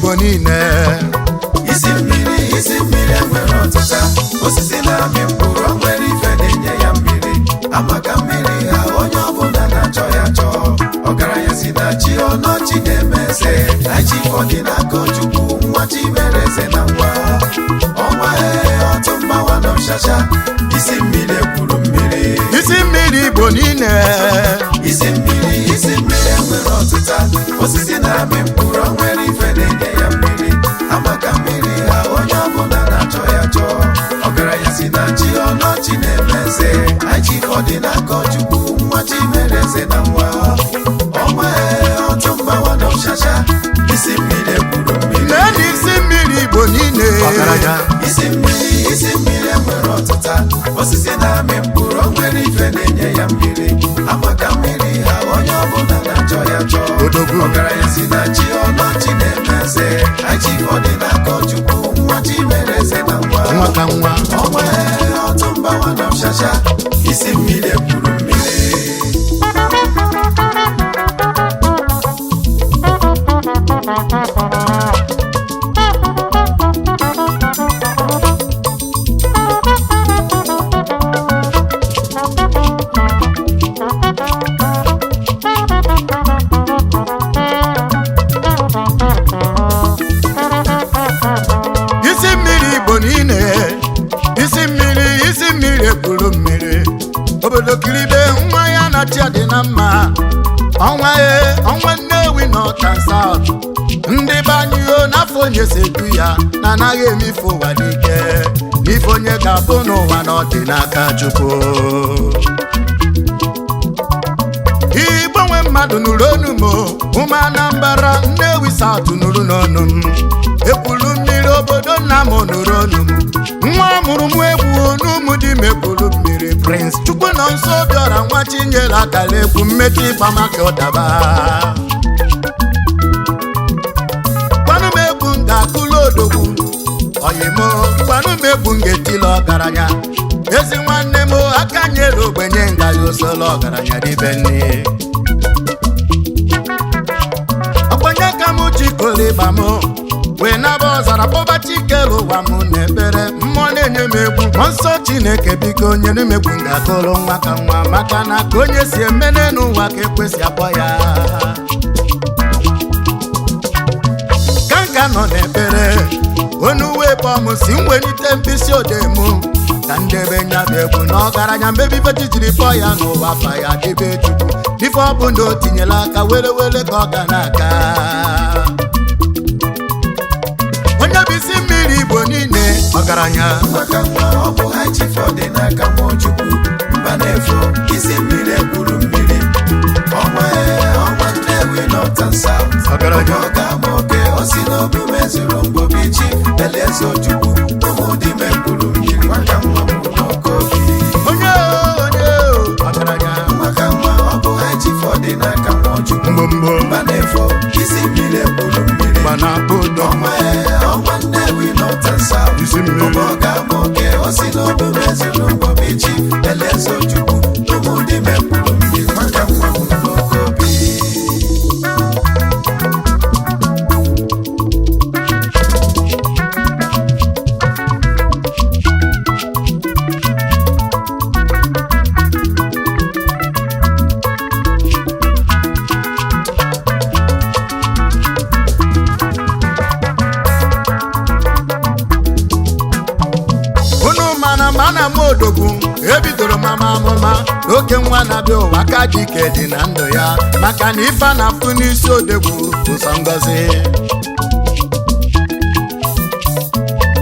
Igbo niile. Isi mmiri enwere ọtụtụ osisi na-amị mkpụrụ, o nwere ife na-enye ya mmiri. Amaka mmiri ha onye ọbụla na-achọ ya chọọ. Ọgaranya si na chi ọnọchi na-eme eze. Anyị Odinaka Ojukwu nwa chi mere eze na nwa. Ọnwa ọtụ mgbawa n'ọshasha. Isi mmiri ekwuru mmiri. Isi mmiri Igbo niile. Isi mmiri enwere ọtụtụ osisi na-amị mkpụrụ, o nwere ife na-enye ya mmiri. Amaka mmiri ha onye ọbụla na-achọ ya chọọ. Ọgaranya si na chi ọnọchi na-eme eze. Anyị Odinaka Ojukwu nwa chi mere eze na nwa. Ọnwa ọtụ mgbawa n'ọshasha. Isi mmiri ekwuru mmiri. Nene isi mmiri Igbo niile. Ọgaranya isi mmiri enwere ọtụtụ osisi na-amị mkpụrụ, o nwere ife na-enye ya mmiri. Amaka mmiri ha onye ọbụla na-achọ ya chọọ. Ọgaranya si na chi ọnọchi na-eme eze. Anyị Odinaka Ojukwu nwa chi mere eze na nwa. Ọnwa ọtụ mgbawa n'ọshasha. Isi mmiri ekwuru mmiri. Isi mmiri Igbo niile. Isi mmiri ekwuru mmiri. Obodo kiribe nwa ya na chi dị na mma. Ọnwa Nnewi North and South. Ndị banyuo n'afọ onye sedu ya na anaghị emefu ụwa n'ike. N'ife onye ga-abụ n'ụwa na Odinaka Chukwu. Igbo nwe mmadụ nụrụ onu m, ụmụ Anambra Nnewi South nụrụ n'ọnụ m. Ekwulu mmiri obodo nna m nụrụ onu m. Nwa mụrụ m egwu n'ụmụ di m ekwulu mmiri. Prince Chinonso bịara nwa Chinyere akara egwu mmetụ ịgba maka ụdaba. Gwanụ m egwu m ga-akụlụ odogwu oyimo, gwanụ m egwu m ga-etili ọgaranya. Ezi nwanne m aka nyere ogbenye ngaghị osolo ọgaranya dibe nne. Ogbenye ka m chikọrọ ịgba m wee naba ọzara kpọba Chikere ụwa m na-ekpere. Mmụọ na-enye m egwu, mmụọ nsọ Chineke biko nyere m egwu m ga-akụrụ nwa ka nwa, maka na ka onye si emene n'ụwa ka ekwesị akpọ ya. Ka nka nọ n'ekpere onu wee kpọọ m si mwelite mkpịsị odee m ka ndebe nyabụ egwu na ọgaranya mbebi ife jijiri kpọọ ya n'ụwa fa ya debe Chukwu. Ife ọ bụ na o tinyela aka were ka ọ ga na-aga. Onye bụ isi mmiri Igbo niile ọgaranya. Maka nwa ọ bụ Haji Odinaka Ojukwu mba na-efo. Isi mmiri ekwuru mmiri. Ọnwa Nnewi North and South. Ọgaranya ọ ga-ama oke o si n'obi mezuru mgbobi chi Eze Ojukwu ụmụ di m ekwuru mmiri. Maka nwa m n'oke obi. onye ọgaranya. Maka nwa ọ bụ Haji Odinaka Ojukwu mba na-efo. Isi mmiri ekwuru mmiri. Ọnwa Nnewi North and South. Isi mmiri. Ọ ga-ama oke o si n'obi mezuru mgbobi chi Eze Ojukwu ụmụ di m ekwuru mmiri. Maka nwa m n'oke obi. Mana m odogwu ebidoro mama amụma n'oge nwa na-abịa ụwa ka dike dị na ndụ ya, maka na ife na-afụ n'isi odegwu ụzọ ngozi.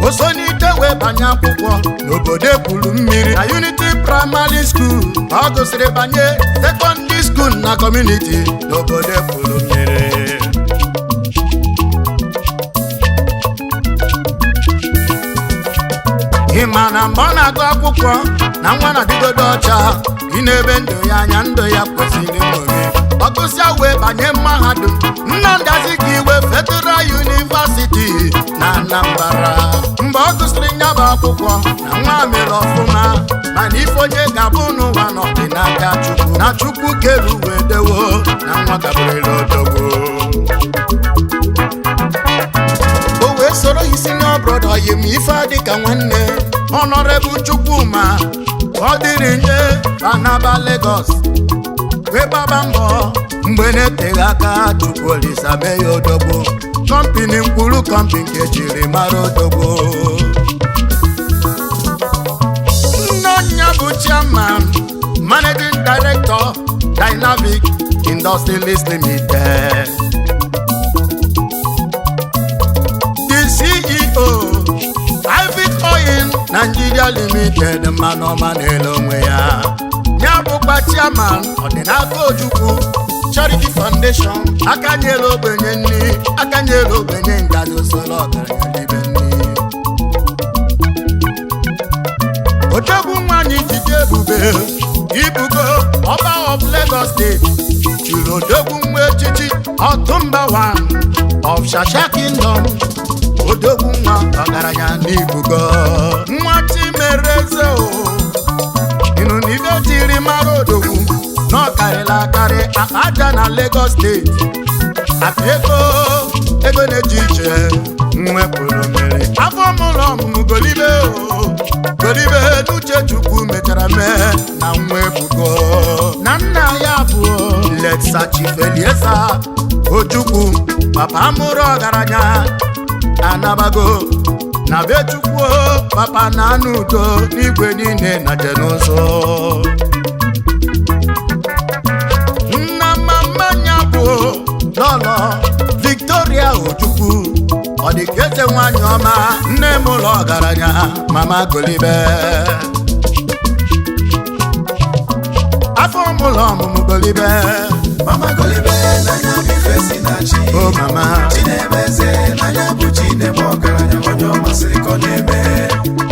O so n'ite wee banye akwụkwọ n'obodo ekwuru mmiri na Unity Primary School. Ọ gụsịrị banye Secondary School na Community n'obodo ekwuru mmiri. Ịma na mgbe ọ na-agụ akwụkwọ na nwa na-adịgodo ọcha, ị na-ebe ndụ ya anya, ndụ ya kwesịrị ṅomi. Ọ gụsịa wee banye mahadum Nnamdi Azikiwe Federal University na Anambra. Mgbe ọ gụsịrị nyaba akwụkwọ na nwa mere ọfụma, mana ife onye ga-abụ n'ụwa n'Odinaka Chukwu, na Chukwu kere uwe dewo na nwa gaburele odogwu. ife dịka nwanne Honorable Chukwuma ọ dịrị nye Anaba Lagos wee gbaba mbọ mgbe na-eteghị aka Chukwu Olisa mee ya odogwu kọmpini mkpụrụ kọmpini nke jiri mara odogwu nnonya bụ chairman managing director Dynamic Industries Limited the CEO Ivy Oil Nigeria Limited mmanụ ọma na-ele onwe ya ya bụkwa chairman Odinaka Ojukwu Charity Foundation aka nyere ogbenye nri aka nyere ogbenye ngaji usoro ọgaranya ibe nri odogwu nwanyị jide ebube ibugo ọba of Lagos State chụrụ odogwu nwa echichi Ọtụmba one of Shasha Kingdom odogwu nwa ọgaranya n'ibugo nwa Chimereze ịnụ n'ibe jiri mara odogwu n'ọkarịla akarị aja na Lagos State akpa ego na-eji iche nwepụrụ mmiri afọ mụlọ ọmụmụ golibe n'uche Chukwu mechara mee na nwebugo na nna ya bụ Letsa Chief Elieza Ojukwu papa mụrụ ọgaranya anabago na be Chukwu papa na anụ udo n'igwe niile na Chinonso nna mama nya bụ lọlọ Victoria Ojukwu ọ dị ka eze nwanyị ọma nne m ụlọ ọgaranya mama golibe afọ mụlọ ọmụmụ golibe Mama golibe n'anya bụ ife si na chi o mama Chinemeze n'anya bụ Chineme ọgaranya onye ọ masịrị ka ọ na-eme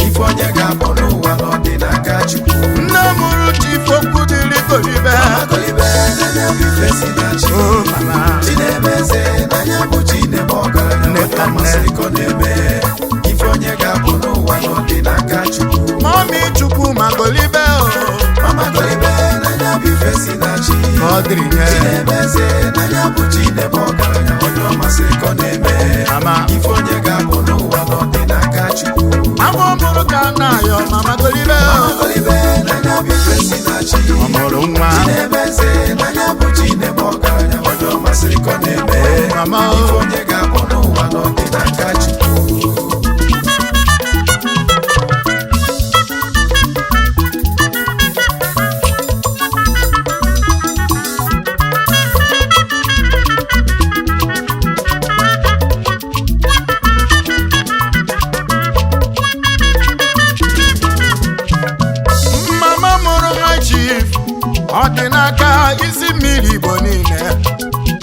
ife onye ga-abụ n'ụwa n'ọdịnaka Chukwu nne mụrụ Chief okwu dịrị golibe Mama golibe n'anya bụ ife si na chi o mama Chinemeze n'anya bụ Chineme ọgaranya onye ọ masịrị ka ọ na-eme ife onye ga-abụ n'ụwa n'ọdịnaka Chukwu Mami Chukwuma golibe o Mama golibe n'anya bụ ife si na chi ọ dịrị nye Chinemeze n'anya bụ Chineme ọgaranya onye ọ masịrị ka ọ na-eme mama ife onye ga-abụ n'ụwa n'ọdịnaka Chukwu afọ mụrụ ka nna ya mama golibe Mama golibe n'anya bụ ife si na chi ọ mụrụ nwa Chinemeze n'anya bụ Chineme ọgaranya onye ọ masịrị ka ọ na-eme mama ife onye ga-abụ n'ụwa n'ọdịnaka Chukwu mama mụrụ nwa Chief Odinaka isi mmiri Igbo niile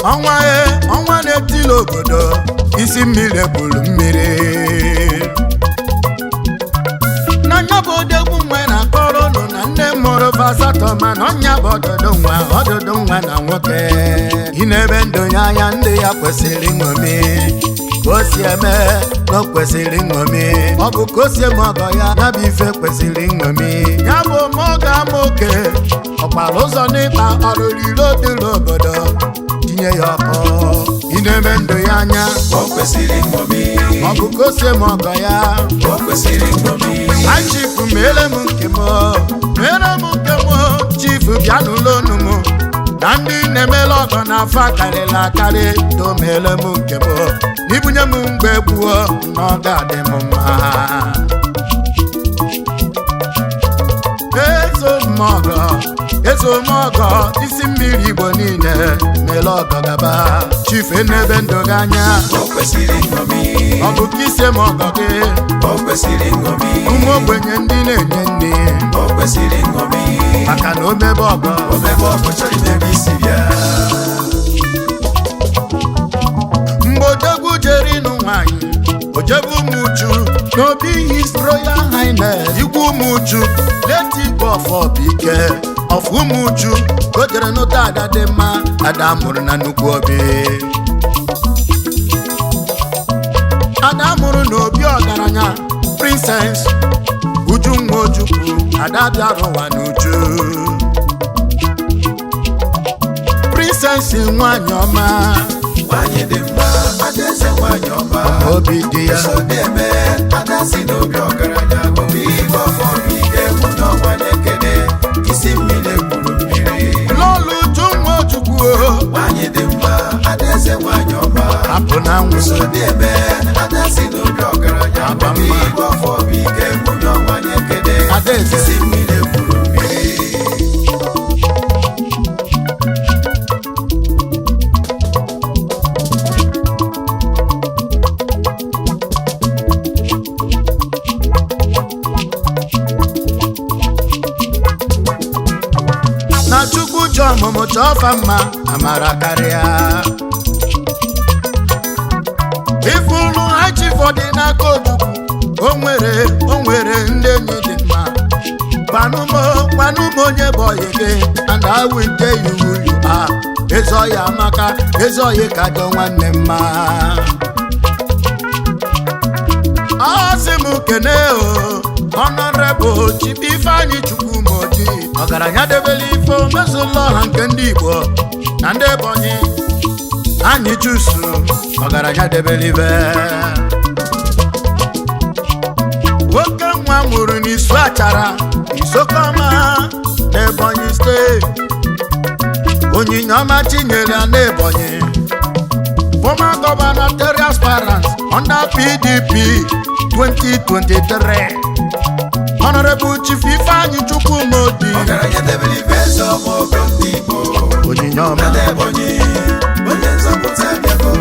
ọnwa na-etili obodo isi mmiri ebulu mmiri n'anya bụ odegwu nwe na-akọrọ ụnụ na nne mụrụ fasatọ mana ọnya bụ ọdụdụ nwa na nwoke ị na-ebe ndụ ya anya ndị ya kwesịrị nṅomi ka o si eme na o kwesịrị nṅomi ọ bụ ka o si eme ọgọ ya ya bụ ife kwesịrị nṅomi ya bụ ma ọ ga-ama oke ọkpara ụzọ n'ịkpa ọrụriro dịrị obodo tinye ya ọkụ ị na-eme ndụ ya anya o kwesịrị nṅomi ọ bụ ka o si eme ọgọ ya o kwesịrị nṅomi Chief mere m nke m Chief bịa n'ụlọ unu m na ndị na-emele ọgọ n'afọ akarịla akarị domele m nke m n'ibunye m mgbe gbuo na ọ ga-adị m mma ezomọgọ isi mmiri Igbo niile mele ọgọ gaba Chief n'ebe ndụ gị anya o kwesịrị nṅomi ọ bụ ka isi m ọgọ gị o kwesịrị nṅomi ụmụ ogbenye ndị na-enye nri o kwesịrị nṅomi maka na omebe ọgọ omebe ọgụ chọrọ imebe isi bịa mgbe odegwu jere ịnụ nwanyị ojebu ụmụuchu n'obi His Royal Highness igwe ụmụuchu leti Igbo ọfọbụike of ụmụuchu o jere n'ụta ada dị mma ada mụrụ na nnukwu obi ada mụrụ n'obi ọgaranya Princess Ujunwa Ojukwu ada bịara ụwa n'uju Princess nwanyị ọma nwanyị dị mma adaeze nwanyị ọma obi dị ya Osodieme ada si n'obi ọgaranya obi Igbo afọ obi ike mụ na ọnwa na-ekene isi mmiri kwuru mmiri n'ọlụ uju nwa Ojukwu nwanyị dị mma adaeze nwanyị ọma hapụ na nwụ Osodieme ada si n'obi ọgaranya obi Igbo afọ obi ike mụ na ọnwa na-ekene Adaeze. isi mmiri kwuru mmiri na Chukwu ji ọmụmụ chọfa mma amara karịa ifulu ha chifọdụ n'aka Ojukwu o nwere ndị enyi dị mma gbanụmụ onye bụ oyi gị and I will tell you who you are ezi oyi amaka ezi oyi ka jọ nwanne mma ọ sị m kene Honorable Chief Ifeanyi Chukwumodi ọgaranya debele ife omezụlọ ọha nke ndị Igbo na ndị Ebonyi anyị chusu ọgaranya debele ife nwoke nwa nwụrụ n'isu achara Isokọma n'Ebonyi steeti onyinye ọma Chinyere ya n'Ebonyi former gubernatorial aspirant under PDP 2023 Honorable Chief Ifeanyi Chukwumodi ọgaranya debere ibe eze ọma ogo ndị Igbo onyinye ọma na Ebonyi onye nzọpụta abịago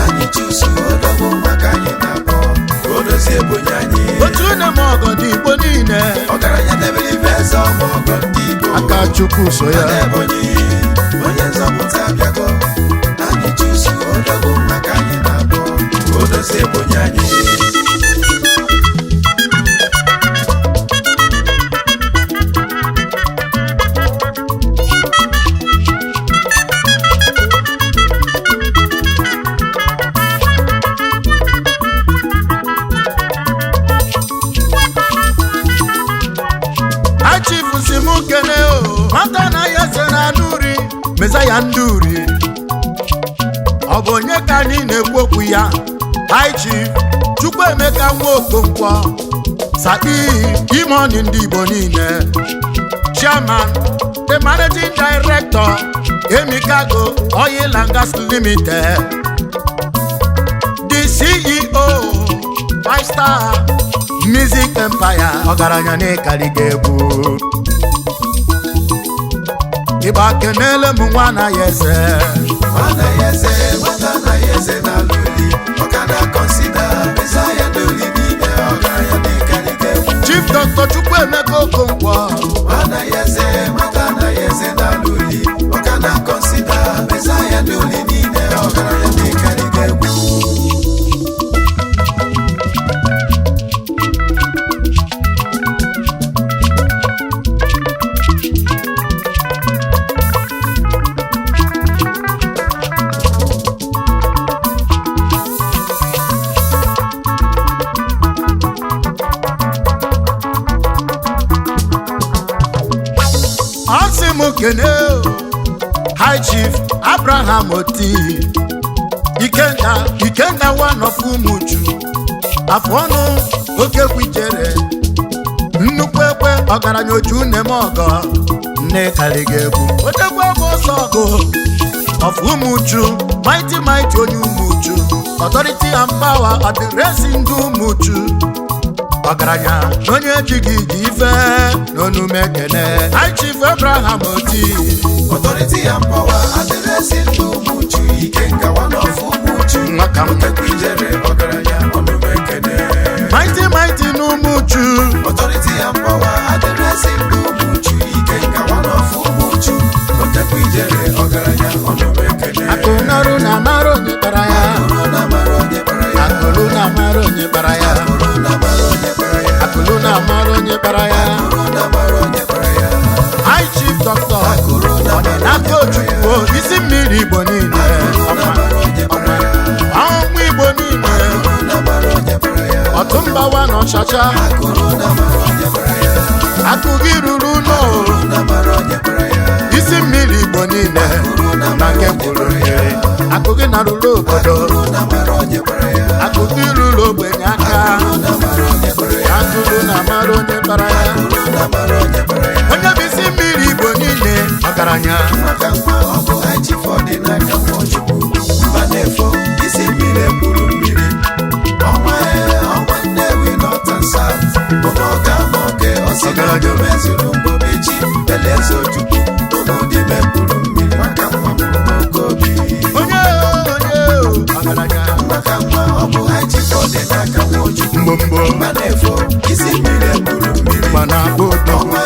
anyị chusu odogwu maka anyị na-akpọ odozi Ebonyi anyị otu na-eme ọgọdọ Igbo niile ọgaranya debere ibe eze ọma ogo ndị Igbo aka Chukwu so ya na Ebonyi onye nzọpụta abịago anyị chusu odogwu maka anyị na-akpọ odozi Ebonyi anyị achifusi m kene nwata na ya eze na nduri Mezaya nduri ọ bụ onye ka anyị na-ekwu okwu ya High Chief Chukwuemeka Nwokonkwo Imoni ndị Igbo niile Chairman the Managing Director Emikago Oil and Gas Limited the CEO 5-star Music Empire ọgaranya na-ekariga egwu ịgba kenele m nwa na ya eze nwata na ya eze na luli ọkada kọnsida Mezaya doli n'ime ọgaranya na-ekariga egwu Chief Dr. Chukwuemeka Okonkwo nwata na ya eze na luli ọkada kọnsida Mezaya doli n'ime ọgaranya na-ekariga egwu ọ sị m kene High Chief Abraham Oti Ikenga one of Umuchu afọ ọnụ oke kwijere nnukwu ekwe ọgaranya oju nne m ọgọ nne kaliga egwu odegwu ọgụ ọsọ ọgụ of Umuchu mighty onye Umuchu authority and power adịresi ndị Umuchu ọgaranya na onye ejighị iji ife n'onume kene High Chief Abraham Oti authority and power adịresi ndị Umuchu Ikenga one of Umuchu nwaka m okekwijere ọgaranya onume kene mighty n'Umuchu authority and power adịresi ndị Umuchu Ikenga one of Umuchu okekwijere ọgaranya onume kene akụ narụ na mara onye kpara ya akụrụ na mara onye kpara ya akụrụ na mara onye kpara ya akụrụ na mara onye kpara ya akụrụ na mara onye kpara ya akụrụ na mara onye kpara ya High Chief Dr. akụrụ na mara Odinaka Ojukwu isi mmiri Igbo niile ọnwụ Igbo niile ọtụmba wa n'Ọchacha akụ gị ruru isi mmiri Igbo niile na nke kwuru akụ gị na ruru obodo bara ya onye bụ isi mmiri Igbo niile ọgaranya maka nwa ọ bụ Chief Odinaka Ojukwu mba na-efo isi mmiri ekwuru mmiri ọnwa Nnewi Northern South oge ọga moke osigarajo mezuru mbobechi Eleze Ojukwu ụmụdime kwuru mmiri maka nwa mụrụ n'okobi onye ọgaranya maka nwa ọ bụ Chief Odinaka Ojukwu mbombo mba na-efo isi mmiri ekwuru mmiri mana akpọdo ọnwa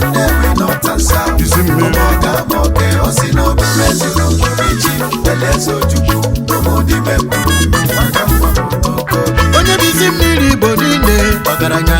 Nnewi Northern South isi mmiri ọga moke osinobi mezuru mbobechi Eleze Ojukwu ụmụdime kwuru mmiri maka nwa mụrụ n'okobi onye bụ isi mmiri Igbo niile ọgaranya